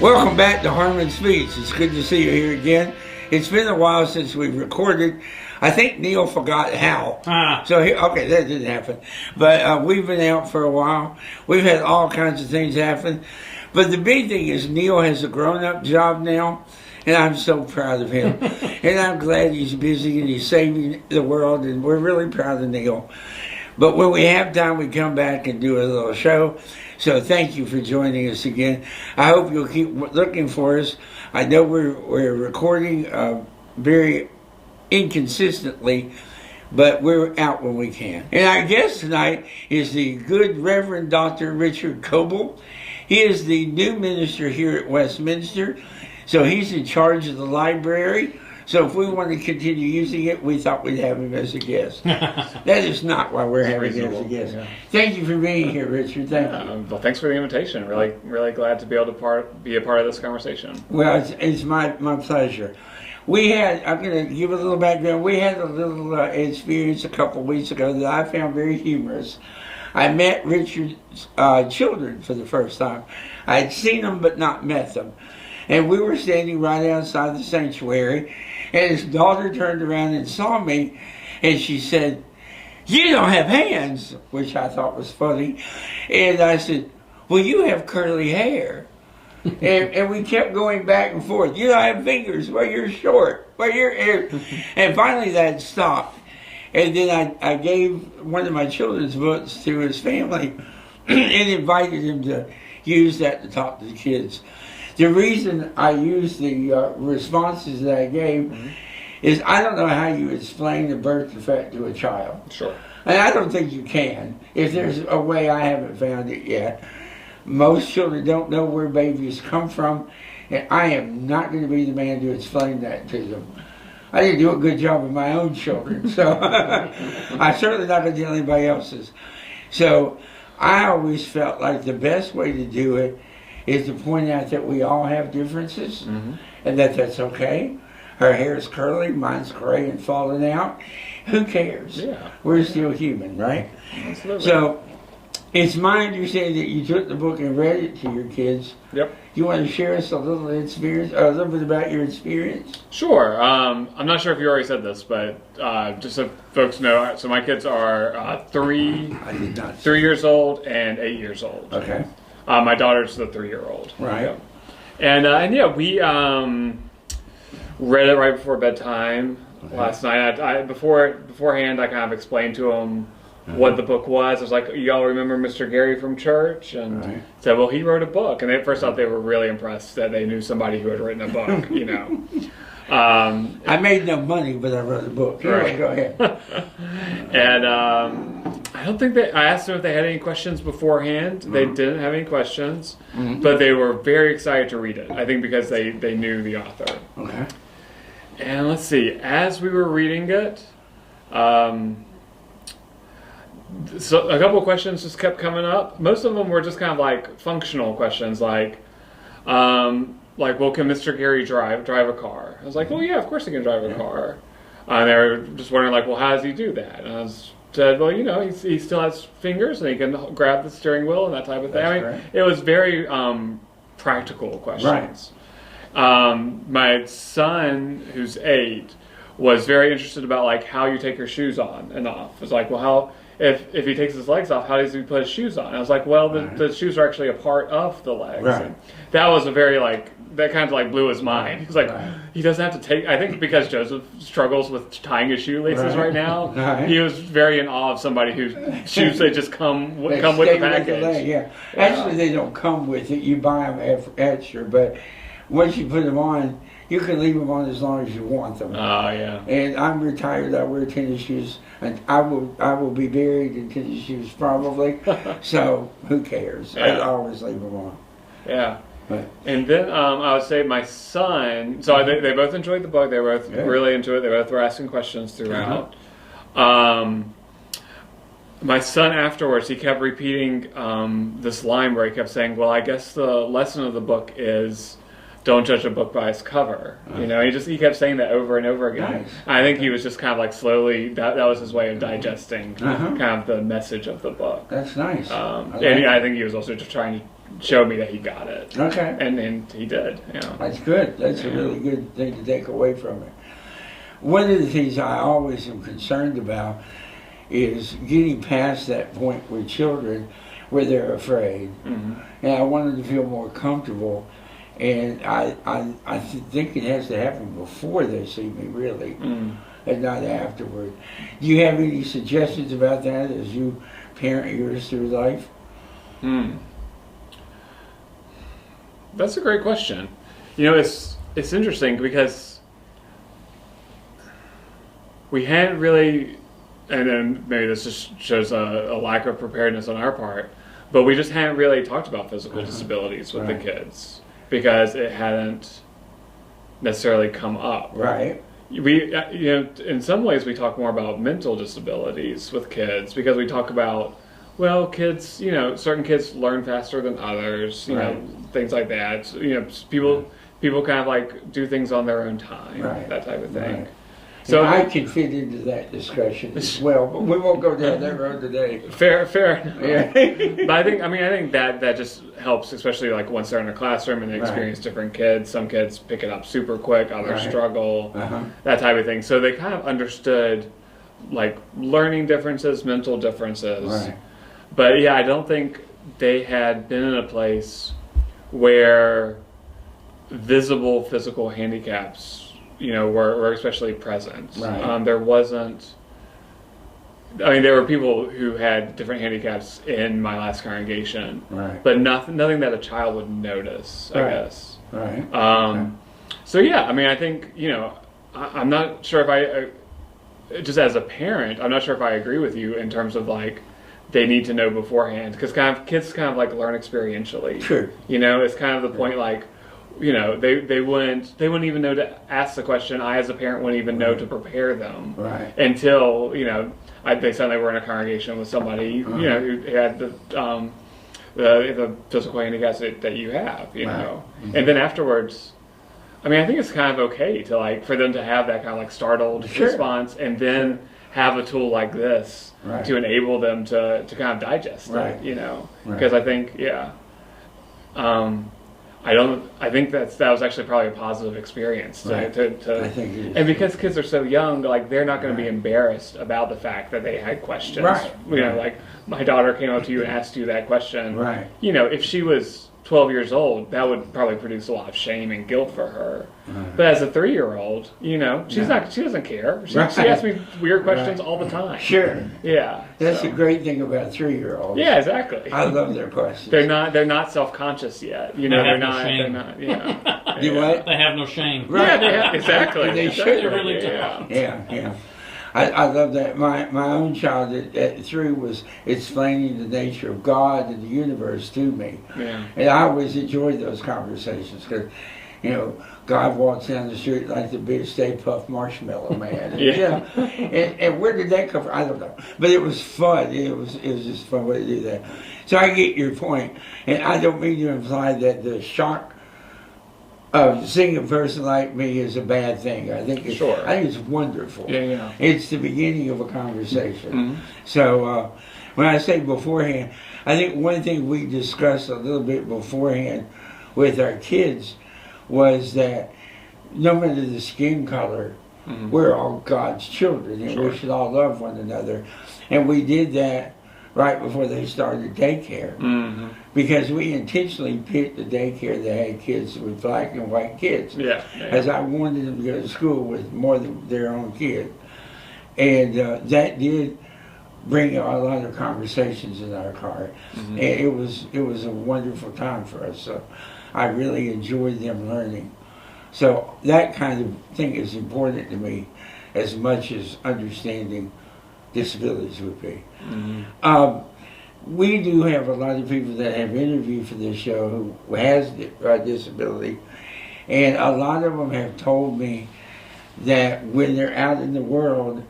Welcome back to Harmon Speaks. It's good to see you here again. It's been a while since we've recorded. I think Neil forgot how. Okay, that didn't happen. But we've been out for a while. We've had all kinds of things happen. But the big thing is Neil has a grown-up job now, and I'm so proud of him. And I'm glad he's busy and he's saving the world, and we're really proud of Neil. But when we have time, we come back and do a little show. So thank you for joining us again. I hope you'll keep looking for us. I know we're recording very inconsistently, but we're out when we can. And our guest tonight is the good Reverend Dr. Richard Coble. He is the new minister here at Westminster, so he's in charge of the library. So if we want to continue using it, we thought we'd have him as a guest. That is not why we're having him as a guest. Yeah. Thank you for being here, Richard. Thank you. Well, thanks for the invitation. Really glad to be able to be a part of this conversation. Well, it's my pleasure. I'm going to give a little background. We had a little experience a couple weeks ago that I found very humorous. I met Richard's children for the first time. I had seen them but not met them. And we were standing right outside the sanctuary, and his daughter turned around and saw me, and she said, "You don't have hands," which I thought was funny. And I said, "Well, you have curly hair." and we kept going back and forth. "You don't have fingers. Well, you're short. Well, you're..." And finally that stopped. And then I gave one of my children's books to his family and invited him to use that to talk to the kids. The reason I used the responses that I gave is I don't know how you explain the birth defect to a child. Sure. And I don't think you can. If there's a way, I haven't found it yet. Most children don't know where babies come from, and I am not going to be the man to explain that to them. I didn't do a good job with my own children, so I'm certainly not going to do anybody else's. So I always felt like the best way to do it is to point out that we all have differences, and that's okay. Her hair is curly, mine's gray and falling out. Who cares? Yeah. We're still human, right? Absolutely. So it's my understanding that you took the book and read it to your kids. Yep. You want to share us a little experience, or a little bit about your experience? Sure. I'm not sure if you already said this, but just so folks know, so my kids are 3 years old and 8 years old. Okay. My daughter's the 3-year-old. Right. Yeah. And yeah, we read it right before bedtime last night. Beforehand, I kind of explained to them what the book was. I was like, "Y'all remember Mr. Gary from church?" And said, "Well, he wrote a book." And they at first thought they were really impressed that they knew somebody who had written a book, you know. I made no money, but I wrote a book. Right. Go ahead. And I don't think I asked them if they had any questions beforehand. They didn't have any questions, but they were very excited to read it. I think because they knew the author. Okay. And let's see, as we were reading it, so a couple of questions just kept coming up. Most of them were just kind of like functional questions, like, well, can Mr. Gary drive a car? I was like, "Well, yeah, of course he can drive a car." And they were just wondering, like, "Well, how does he do that?" And I said, "Well, you know, he still has fingers and he can grab the steering wheel and that type of thing." I mean, it was very practical questions. Right. My son, who's 8, was very interested about like how you take your shoes on and off. It was like, "Well, how if he takes his legs off, how does he put his shoes on?" And I was like, "Well, the shoes are actually a part of the legs." Right. And that was a very that kind of like blew his mind. He's like, he doesn't have to take. I think because Joseph struggles with tying his shoelaces right now, he was very in awe of somebody whose shoes they just come with the package. Actually, they don't come with it. You buy them extra, but once you put them on, you can leave them on as long as you want them. Oh, yeah. And I'm retired. I wear tennis shoes, and I will be buried in tennis shoes probably. So who cares? I always leave them on. Yeah. And then I would say my son, so they both enjoyed the book. They both really into it. They both were asking questions throughout. My son afterwards, he kept repeating this line where he kept saying, "Well, I guess the lesson of the book is don't judge a book by its cover." You know, he kept saying that over and over again. Nice. I think he was just kind of like slowly, that was his way of digesting kind of the message of the book. That's nice. And I think he was also just trying to showed me that he got it. Okay. And he did. That's good. That's a really good thing to take away from it. One of the things I always am concerned about is getting past that point with children where they're afraid. Mm-hmm. And I want them to feel more comfortable. And I think it has to happen before they see me, really, and not afterward. Do you have any suggestions about that as you parent yours through life? That's a great question. It's interesting because we hadn't really, and then maybe this just shows a lack of preparedness on our part, but we just hadn't really talked about physical disabilities with the kids because it hadn't necessarily come up. Right. We, in some ways we talk more about mental disabilities with kids because we talk about, well, kids, certain kids learn faster than others, things like that. People kind of like do things on their own time, that type of thing. Right. So I can fit into that discussion as well, but we won't go down that road today. Fair. Yeah. But I think that just helps, especially like once they're in a classroom and they experience different kids. Some kids pick it up super quick, others struggle, that type of thing. So they kind of understood like learning differences, mental differences. Right. But yeah, I don't think they had been in a place where visible physical handicaps were especially present. Right. There wasn't. There were people who had different handicaps in my last congregation, but nothing that a child would notice. I guess. Right. So yeah, I think I'm not sure if just as a parent, I'm not sure if I agree with you in terms of like they need to know beforehand because kids kind of like learn experientially. Sure. It's kind of the point like. They wouldn't even know to ask the question. I, as a parent, wouldn't even know to prepare them until they suddenly were in a congregation with somebody who had the physical handicaps that you have, and then afterwards, I think it's kind of okay to like for them to have that kind of like startled response, and then have a tool like this to enable them to kind of digest it, because I think I think that was actually probably a positive experience. I think it is. And because kids are so young, like they're not going to be embarrassed about the fact that they had questions. Right. Like my daughter came up to you and asked you that question. Right. If she was 12 years old, that would probably produce a lot of shame and guilt for her. But as a 3-year-old, she doesn't care. She asks me weird questions all the time. Sure. Yeah. That's a great thing about 3-year-olds. Yeah, exactly. I love their questions. They're not self-conscious yet. They're not. Do what? They have no shame. Right. Yeah, exactly. They should. They really do. Yeah. I love that. My own child at 3 was explaining the nature of God and the universe to me. Yeah. And I always enjoyed those conversations because, God walks down the street like the big Stay Puft Marshmallow Man. And where did that come from? I don't know. But it was fun. It was just a fun way to do that. So I get your point. And I don't mean to imply that the shock of seeing a person like me is a bad thing. I think it's wonderful. Yeah. It's the beginning of a conversation. Mm-hmm. So when I say beforehand, I think one thing we discussed a little bit beforehand with our kids was that no matter the skin color, we're all God's children and we should all love one another. And we did that right before they started daycare, because we intentionally picked the daycare that had kids with black and white kids, as I wanted them to go to school with more than their own kid, and that did bring a lot of conversations in our car, and it was a wonderful time for us. So I really enjoyed them learning. So that kind of thing is important to me as much as understanding disabilities would be. We do have a lot of people that have interviewed for this show who has a disability, and a lot of them have told me that when they're out in the world,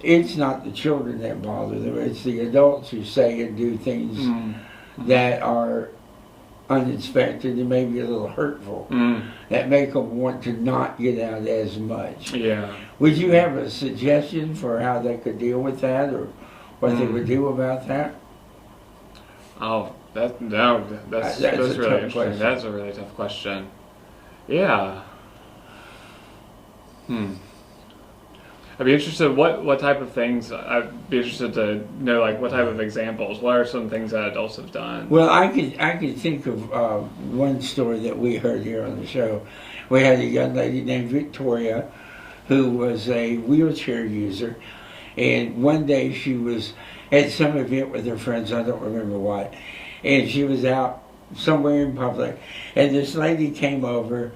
it's not the children that bother them, it's the adults who say and do things that are unexpected and maybe a little hurtful, that make them want to not get out as much. Yeah. Would you have a suggestion for how they could deal with that, or what they would do about that? Oh, That's really interesting. Question. That's a really tough question. Yeah. I'd be interested. What type of things? I'd be interested to know, like, what type of examples. What are some things that adults have done? Well, I could think of one story that we heard here on the show. We had a young lady named Victoria, who was a wheelchair user, and one day she was at some event with her friends. I don't remember what, and she was out somewhere in public, and this lady came over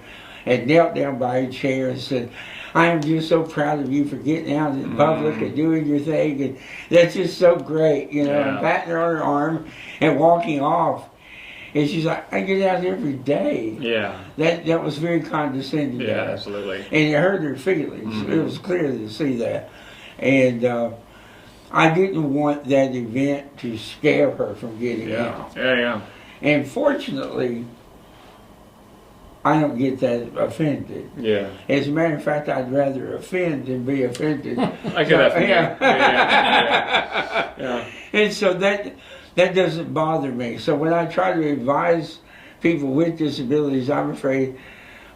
and knelt down by a chair and said, "I am just so proud of you for getting out in public and doing your thing, and that's just so great," you know, and patting her on her arm and walking off. And she's like, "I get out every day." Yeah. That was very condescending. Yeah, absolutely. And it hurt her feelings. It was clear to see that. And I didn't want that event to scare her from getting out. Yeah. And fortunately, I don't get that offended. Yeah. As a matter of fact, I'd rather offend than be offended. I get that. Yeah. And so that doesn't bother me. So when I try to advise people with disabilities, I'm afraid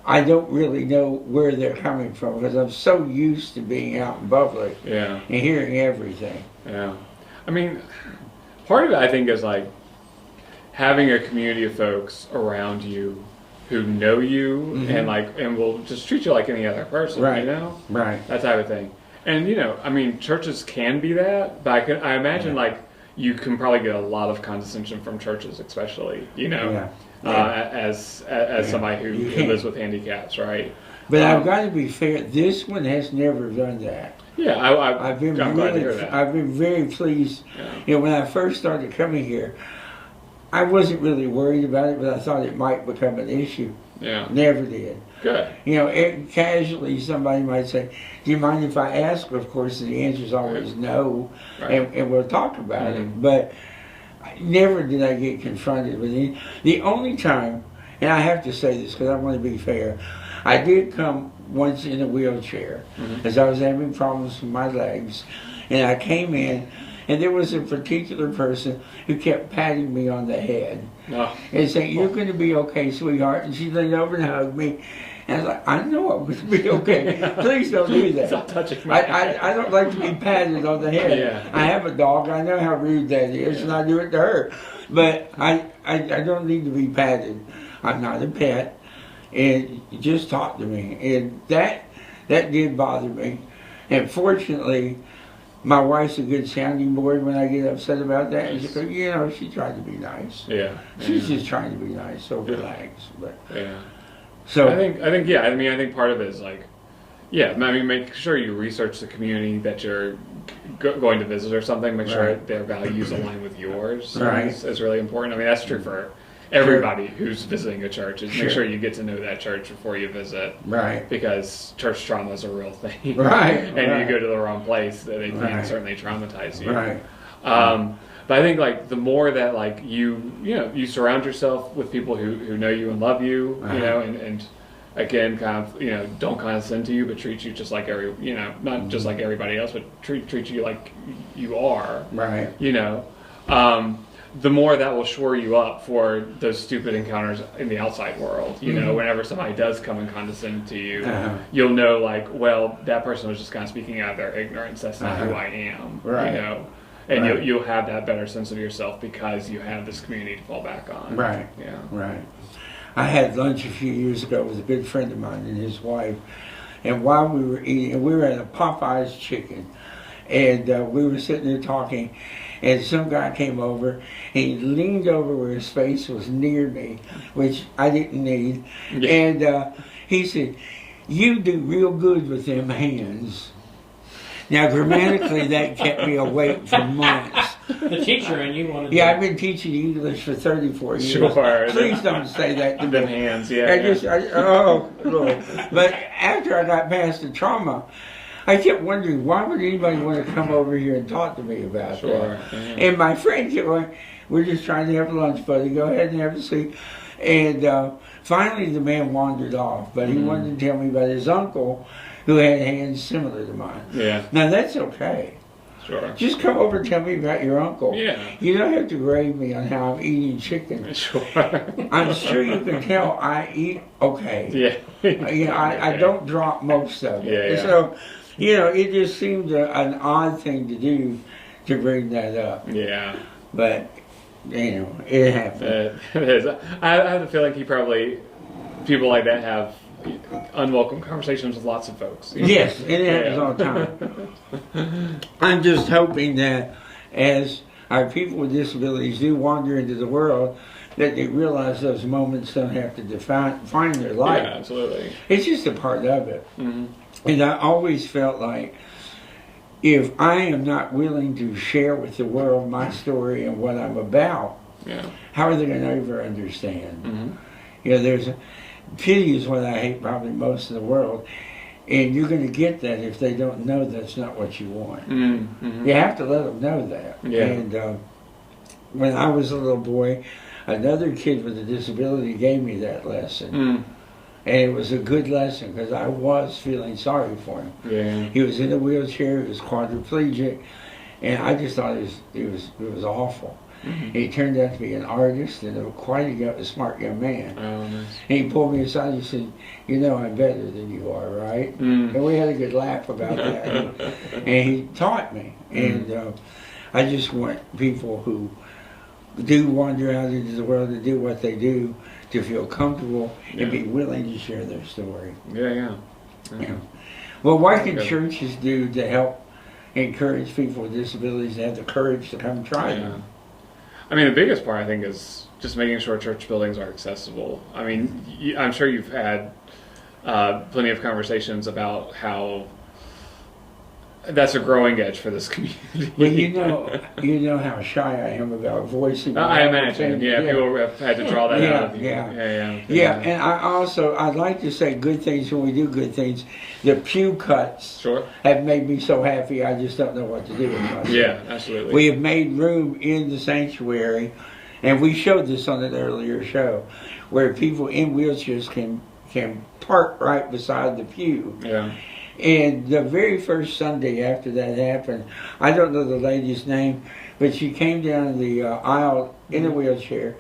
I don't really know where they're coming from because I'm so used to being out in public and hearing everything. Yeah. I mean, part of it, I think, is like having a community of folks around you who know you and will just treat you like any other person, you know? Right. That type of thing. And, you know, I mean, churches can be that, but I imagine, like, you can probably get a lot of condescension from churches, especially, you know, as somebody who lives with handicaps, right? But I've got to be fair, this one has never done that. Yeah, I'm glad to hear that. I've been very pleased. Yeah. You know, when I first started coming here, I wasn't really worried about it, but I thought it might become an issue. Yeah. Never did. Good. You know, casually somebody might say, "Do you mind if I ask?" Of course, the answer is always no, and we'll talk about it. But never did I get confronted with it. The only time, and I have to say this because I want to be fair, I did come once in a wheelchair as I was having problems with my legs, and I came in, and there was a particular person who kept patting me on the head and saying, "You're going to be okay, sweetheart." And she leaned over and hugged me. And I was like, "I know I'm going to be okay. Please don't do that." Stop touching me. I don't like to be patted on the head. Yeah. I have a dog. I know how rude that is, and I do it to her. But I don't need to be patted. I'm not a pet. And just talk to me. And that did bother me. And fortunately, my wife's a good sounding board when I get upset about that. And she goes, "You know, she tried to be nice. Yeah. She's just trying to be nice, so relax." But so I think I think part of it is like, make sure you research the community that you're going to visit or something. Make sure their values align with yours. Is really important. I mean, that's true for everybody who's visiting a church. Is make sure you get to know that church before you visit. Right. Because church trauma is a real thing. Right. And you go to the wrong place, they can certainly traumatize you. Right. But I think like the more that like you surround yourself with people who know you and love you, you know, and again kind of don't condescend to you, but treat you just like not just like everybody else, but treat you like you are. Right. You know. The more that will shore you up for those stupid encounters in the outside world. You know, whenever somebody does come and condescend to you, you'll know, like, well, that person was just kind of speaking out of their ignorance. That's not who I am. Right. You know, and you'll have that better sense of yourself because you have this community to fall back on. Right. Yeah. Right. I had lunch a few years ago with a good friend of mine and his wife, and while we were eating, we were at a Popeye's Chicken, and we were sitting there talking. And some guy came over, and he leaned over where his face was near me, which I didn't need. Yeah. And he said, "You do real good with them hands." Now, grammatically, that kept me awake for months. The teacher and you wanted I've been teaching English for 34 years. Sure. Please don't say that to me. Them hands, Lord. But after I got past the trauma, I kept wondering, why would anybody want to come over here and talk to me about that? Yeah. And my friend kept going, "We're just trying to have lunch, buddy. Go ahead and have a seat." And finally the man wandered off, but he wanted to tell me about his uncle who had hands similar to mine. Yeah. Now that's okay. Sure. Just come over and tell me about your uncle. Yeah. You don't have to grade me on how I'm eating chicken. Sure. I'm sure you can tell I eat okay. Yeah. I don't drop most of it. Yeah, yeah. So, it just seemed an odd thing to do to bring that up. Yeah. But, it happened. It is. I have the feeling people like that have unwelcome conversations with lots of folks. Yes, it happens all the time. I'm just hoping that as our people with disabilities do wander into the world, that they realize those moments don't have to define their life. Yeah, absolutely. It's just a part of it. Mm-hmm. And I always felt like if I am not willing to share with the world my story and what I'm about, how are they going to ever understand? Mm-hmm. There's pity is what I hate probably most in the world. And you're going to get that if they don't know that's not what you want. Mm-hmm. You have to let them know that. Yeah. And when I was a little boy, another kid with a disability gave me that lesson. Mm. And it was a good lesson because I was feeling sorry for him. Yeah. He was in a wheelchair, he was quadriplegic, and I just thought it was awful. Mm-hmm. He turned out to be an artist and quite a smart young man. Oh, nice. And he pulled me aside and he said, I'm better than you are, right? Mm. And we had a good laugh about that. And he taught me. And I just want people who do wander out into the world to do what they do to feel comfortable and be willing to share their story. Yeah. Well, what can churches do to help encourage people with disabilities to have the courage to come try them? I mean, the biggest part, I think, is just making sure church buildings are accessible. I mean, I'm sure you've had plenty of conversations about how that's a growing edge for this community. Well, you know how shy I am about voicing. I imagine, people have had to draw that out of you. Yeah, and I'd like to say good things when we do good things. The pew cuts have made me so happy I just don't know what to do with myself. Yeah, absolutely. We have made room in the sanctuary, and we showed this on an earlier show, where people in wheelchairs can park right beside the pew. Yeah. And the very first Sunday after that happened, I don't know the lady's name, but she came down the aisle in a wheelchair,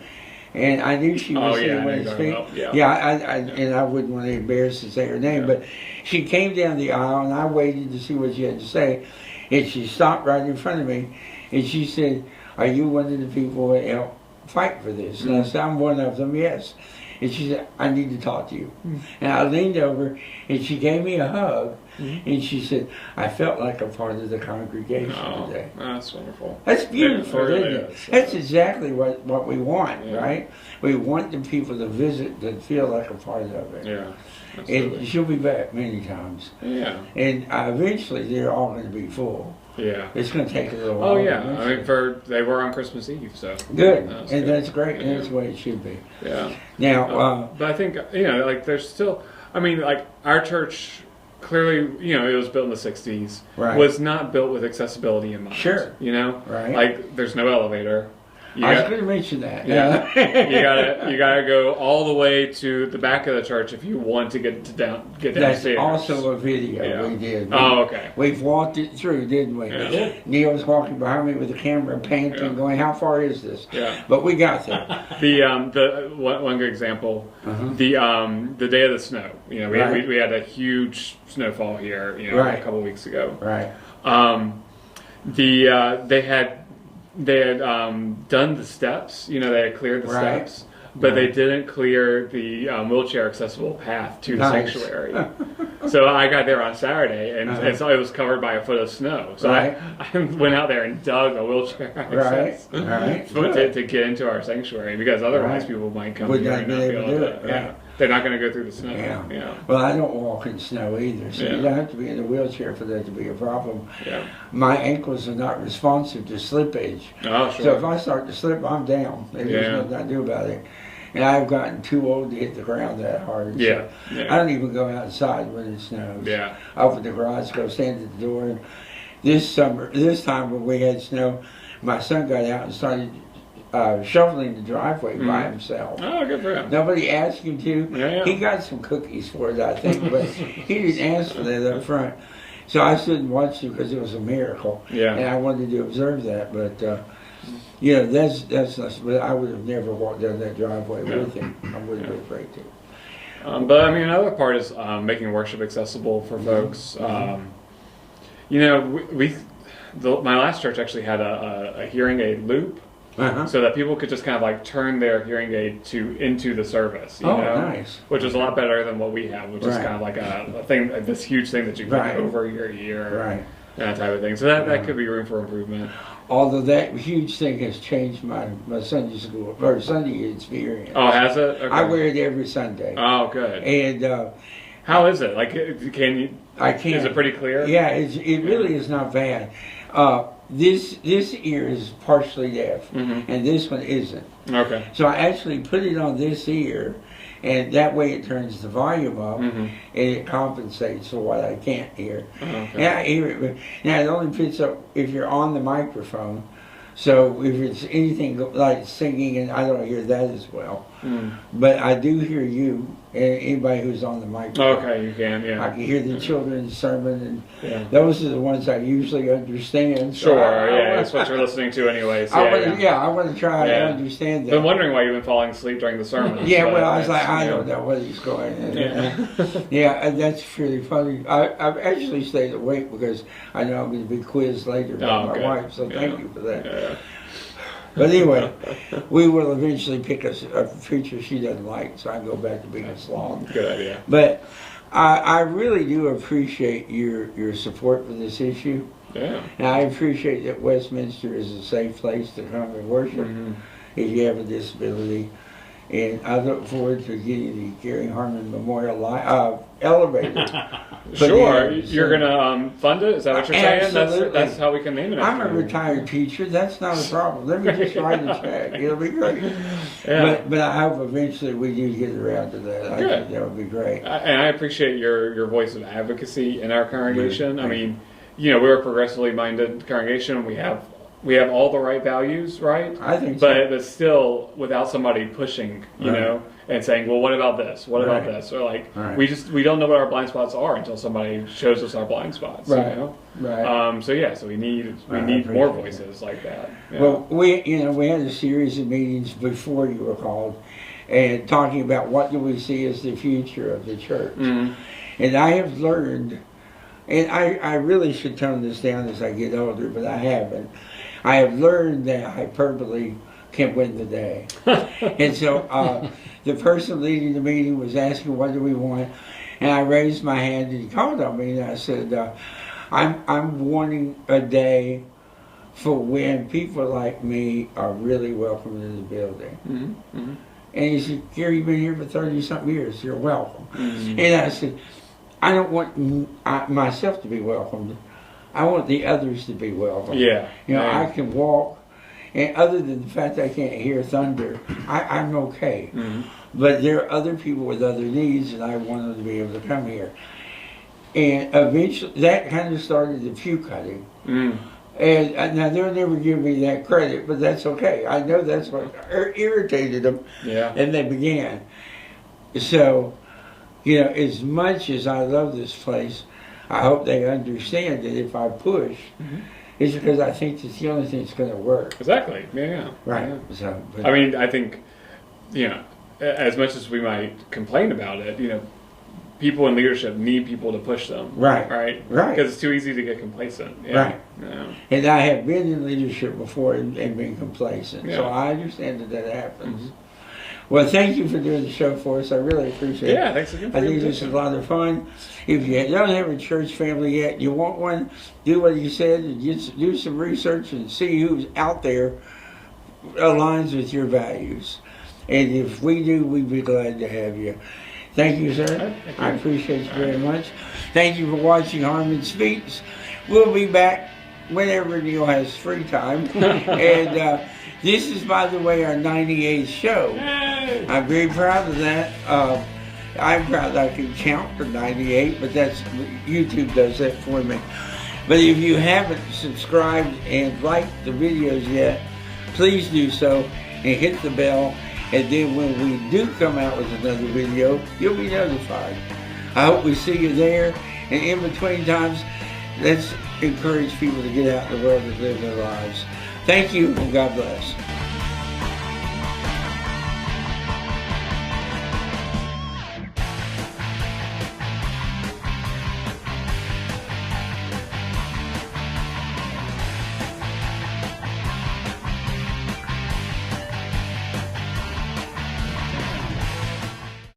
and I knew she was sitting on his feet. And I wouldn't want to embarrass to say her name, but she came down the aisle, and I waited to see what she had to say, and she stopped right in front of me, and she said, "Are you one of the people that help fight for this?" And I said, "I'm one of them, yes." And she said, "I need to talk to you." And I leaned over, and she gave me a hug, and she said, "I felt like a part of the congregation today." That's wonderful. That's beautiful, really isn't it? is. That's exactly what we want, right? We want the people to visit to feel like a part of it. Yeah, absolutely. And she'll be back many times. Yeah. And eventually, they're all going to be full. Yeah. It's going to take a little while. Oh, yeah. I mean, they were on Christmas Eve, so. Good. That's great. And that's the way it should be. Yeah. Now, but I think, there's still, our church, clearly, it was built in the 60s, was not built with accessibility in mind. Sure. Right. Like, there's no elevator. I was going to mention that. Yeah. you gotta go all the way to the back of the church if you want to get downstairs. That's also a video we did. Okay. We've walked it through, didn't we? Yeah. Neil's walking behind me with the camera, panting, going, "How far is this?" Yeah. But we got there. The one good example, the day of the snow. We had a huge snowfall here. A couple weeks ago. Right. They had done the steps, they had cleared the steps, but they didn't clear the wheelchair accessible path to the sanctuary. So I got there on Saturday, and so it was covered by a foot of snow. So I went out there and dug a wheelchair access to get into our sanctuary, because otherwise people might come here and not be able to do it. Yeah. They're not going to go through the snow. Yeah. Well, I don't walk in snow either, so you don't have to be in a wheelchair for that to be a problem. Yeah. My ankles are not responsive to slippage. Oh, sure. So if I start to slip, I'm down. There's nothing I can do about it. And I've gotten too old to hit the ground that hard. So I don't even go outside when it snows. Yeah. I open the garage, go stand at the door. And this time when we had snow, my son got out and started shoveling the driveway by himself. Oh, good for him. Nobody asked him to. Yeah. He got some cookies for it, I think, but he didn't ask for that up front. So I stood and watched it because it was a miracle. Yeah. And I wanted to observe that, but that's not, but I would have never walked down that driveway with him. I would have been afraid to. But I mean, another part is making worship accessible for folks. My last church actually had a hearing aid loop, so that people could just kind of like turn their hearing aid into the service. You know? Nice. Which is a lot better than what we have, which is kind of like a thing, this huge thing that you put over your ear, that type of thing. So that could be room for improvement. Although that huge thing has changed my Sunday school or Sunday experience. Oh, has it? Okay. I wear it every Sunday. Oh, good. And how is it? Like, can you? I can. Is it pretty clear? Yeah, it really is not bad. This ear is partially deaf, and this one isn't. Okay. So I actually put it on this ear, and that way it turns the volume up, and it compensates for what I can't hear. Okay. And I hear it, but now it only picks up if you're on the microphone. So if it's anything like singing, and I don't hear that as well. But I do hear you and anybody who's on the microphone. Okay, you can, yeah. I can hear the children's sermon, and those are the ones I usually understand. So that's what you're listening to anyways. I want to try and understand that. I've been wondering why you've been falling asleep during the sermon. I was like, I don't know what he's going and that's really funny. I've actually stayed awake because I know I'm going to be quizzed later by my wife, so thank you for that. Yeah. But anyway, we will eventually pick a preacher she doesn't like, so I go back to being a sloth. Good idea. But I really do appreciate your support for this issue. Yeah. And I appreciate that Westminster is a safe place to come and worship if you have a disability. And I look forward to getting the Gary Harmon Memorial elevator. Sure, you're going to fund it? Is that what you're saying? That's how we can name it. I'm a retired teacher. That's not a problem. Let me just write a check. It'll be great. Yeah. But I hope eventually we do get around to that. I think that would be great. And I appreciate your voice of advocacy in our congregation. I mean, we're a progressively minded congregation. We have all the right values, right? I think so. But still, without somebody pushing, you know, and saying, well, what about this? What about this? Or like, we don't know what our blind spots are until somebody shows us our blind spots, you know? Right. So we need more voices like that. Yeah. Well, we had a series of meetings before you were called, and talking about what do we see as the future of the church. And I have learned, and I really should tone this down as I get older, but I haven't. I have learned that hyperbole can win the day. And so the person leading the meeting was asking, what do we want? And I raised my hand and he called on me and I said, I'm wanting a day for when people like me are really welcome in the building. And he said, Gary, you've been here for 30-something years. You're welcome. And I said, I don't want myself to be welcomed. I want the others to be welcome. Yeah. I can walk, and other than the fact that I can't hear thunder, I'm okay. But there are other people with other needs, and I want them to be able to come here. And eventually, that kind of started the pew cutting. And now they'll never give me that credit, but that's okay. I know that's what irritated them, and they began. So, as much as I love this place, I hope they understand that if I push, it's because I think it's the only thing that's going to work. Exactly. Yeah. Right. Yeah. So, I mean, I think, as much as we might complain about it, people in leadership need people to push them. Right. Because it's too easy to get complacent. Yeah. Right. Yeah. And I have been in leadership before and been complacent. So I understand that happens. Well, thank you for doing the show for us. I really appreciate it. Yeah, thanks again for I think this is a lot of fun. If you don't have a church family yet, you want one, do what you said, and do some research and see who's out there aligns with your values. And if we do, we'd be glad to have you. Thank you, sir. I appreciate you very much. Thank you for watching Harmon Speaks. We'll be back whenever Neil has free time. And this is, by the way, our 98th show. I'm very proud of that. I'm proud that I can count to 98, but that's YouTube does that for me. But if you haven't subscribed and liked the videos yet, please do so and hit the bell. And then when we do come out with another video, you'll be notified. I hope we see you there. And in between times, let's encourage people to get out in the world and live their lives. Thank you, and God bless.